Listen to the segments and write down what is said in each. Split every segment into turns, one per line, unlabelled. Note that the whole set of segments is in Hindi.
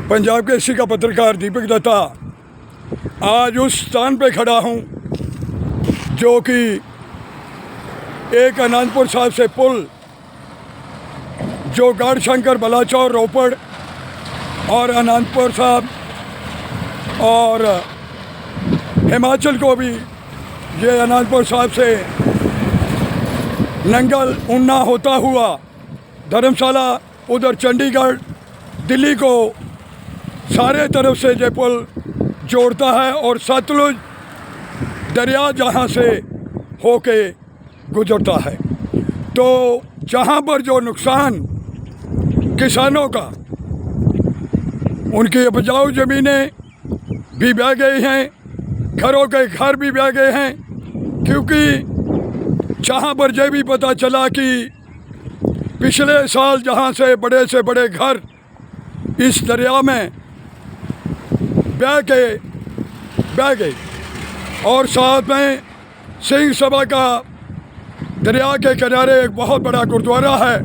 पंजाब केसरी का पत्रकार दीपक दत्ता आज उस स्थान पे खड़ा हूँ जो कि एक आनंदपुर साहब से पुल जो गढ़शंकर बलाचौर रोपड़ और आनंदपुर साहब और हिमाचल को भी ये आनंदपुर साहब से नंगल ऊना होता हुआ धर्मशाला उधर चंडीगढ़ दिल्ली को सारे तरफ से ये पुल जोड़ता है और सतलुज दरिया जहाँ से होके गुजरता है। तो जहाँ पर जो नुकसान किसानों का, उनकी उपजाऊ ज़मीनें भी बह गई हैं, घरों के घर भी बह गए हैं, क्योंकि जहाँ पर यह भी पता चला कि पिछले साल जहाँ से बड़े घर इस दरिया में बह गए और साथ में सिंह सभा का दरिया के किनारे एक बहुत बड़ा गुरुद्वारा है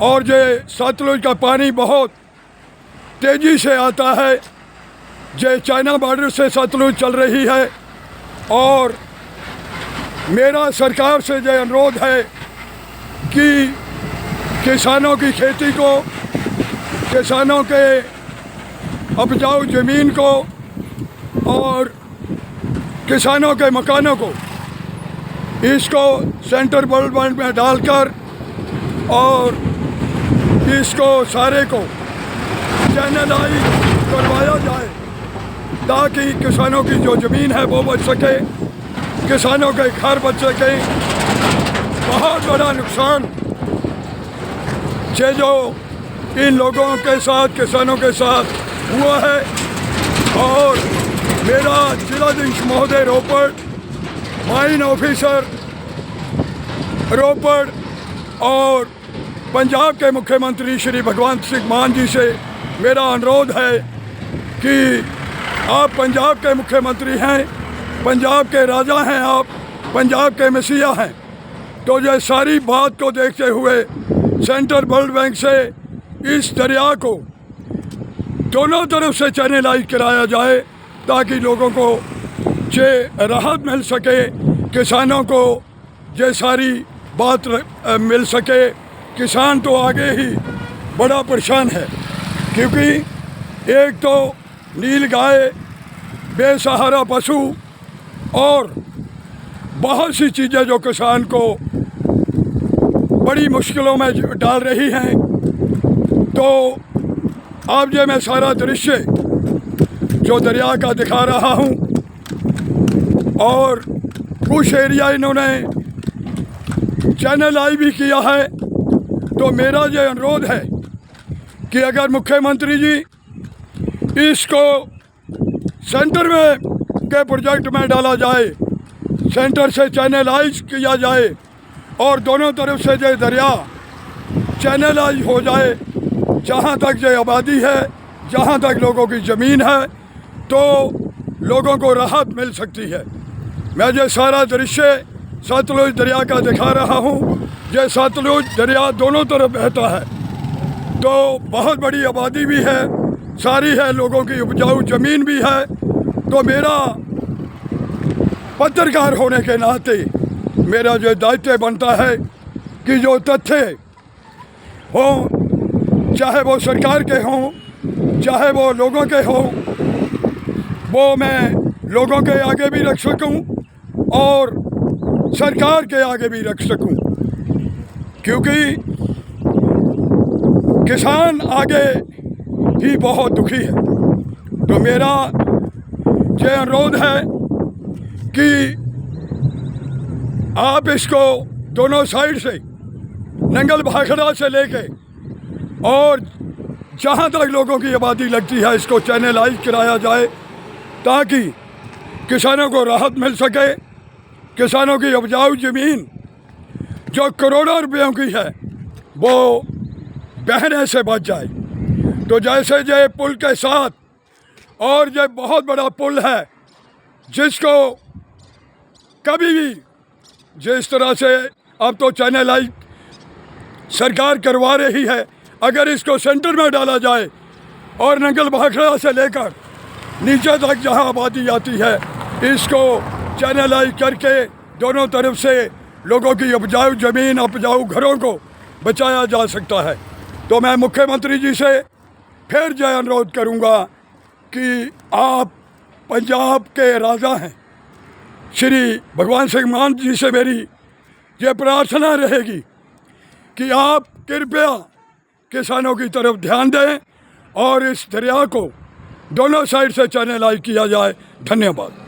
और ये सतलुज का पानी बहुत तेज़ी से आता है। ये चाइना बॉर्डर से सतलुज चल रही है और मेरा सरकार से ये अनुरोध है कि किसानों की खेती को, किसानों के उपजाऊ ज़मीन को और किसानों के मकानों को इसको सेंटर डेवलपमेंट में डालकर और इसको सारे को चैनलाइज करवाया जाए ताकि किसानों की जो ज़मीन है वो बच सके, किसानों के घर बच सके। बहुत बड़ा नुकसान जो इन लोगों के साथ, किसानों के साथ हुआ है और मेरा जिलाधीश महोदय रोपड़, माइन ऑफिसर रोपड़ और पंजाब के मुख्यमंत्री श्री भगवंत सिंह मान जी से मेरा अनुरोध है कि आप पंजाब के मुख्यमंत्री हैं, पंजाब के राजा हैं, आप पंजाब के मसीहा हैं, तो ये सारी बात को देखते हुए सेंट्रल वर्ल्ड बैंक से इस दरिया को दोनों तरफ से चैनलाइज कराया जाए ताकि लोगों को ये राहत मिल सके, किसानों को ये सारी बात मिल सके। किसान तो आगे ही बड़ा परेशान है क्योंकि एक तो नील गाय, बेसहारा पशु और बहुत सी चीज़ें जो किसान को बड़ी मुश्किलों में डाल रही हैं। तो अब ये मैं सारा दृश्य जो दरिया का दिखा रहा हूँ और कुछ एरिया इन्होंने चैनलाइज भी किया है। तो मेरा ये अनुरोध है कि अगर मुख्यमंत्री जी इसको सेंटर में के प्रोजेक्ट में डाला जाए, सेंटर से चैनलाइज किया जाए और दोनों तरफ से ये दरिया चैनलाइज हो जाए, जहाँ तक ये आबादी है, जहाँ तक लोगों की ज़मीन है, तो लोगों को राहत मिल सकती है। मैं ये सारा दृश्य सतलुज दरिया का दिखा रहा हूँ। ये सतलुज दरिया दोनों तरफ बहता है, तो बहुत बड़ी आबादी भी है, सारी है, लोगों की उपजाऊ ज़मीन भी है। तो मेरा पत्रकार होने के नाते मेरा जो दायित्व बनता है कि जो तथ्य हों, चाहे वो सरकार के हों, चाहे वो लोगों के हों, वो मैं लोगों के आगे भी रख सकूं और सरकार के आगे भी रख सकूं, क्योंकि किसान आगे ही बहुत दुखी है। तो मेरा ये अनुरोध है कि आप इसको दोनों साइड से नंगल भाखड़ा से लेके और जहाँ तक लोगों की आबादी लगती है इसको चैनलाइज कराया जाए ताकि किसानों को राहत मिल सके, किसानों की उपजाऊ ज़मीन जो करोड़ों रुपयों की है वो बहने से बच जाए। तो जैसे ये पुल के साथ और ये बहुत बड़ा पुल है जिसको कभी भी जिस तरह से अब तो चैनलाइज सरकार करवा रही है, अगर इसको सेंटर में डाला जाए और नंगल भाखड़ा से लेकर नीचे तक जहाँ आबादी आती है, इसको चैनलाइज करके दोनों तरफ से लोगों की उपजाऊ ज़मीन, उपजाऊ घरों को बचाया जा सकता है। तो मैं मुख्यमंत्री जी से फिर यह अनुरोध करूँगा कि आप पंजाब के राजा हैं, श्री भगवान सिंह मान जी से मेरी ये प्रार्थना रहेगी कि आप कृपया किसानों की तरफ ध्यान दें और इस दरिया को दोनों साइड से चैनलाइज किया जाए। धन्यवाद।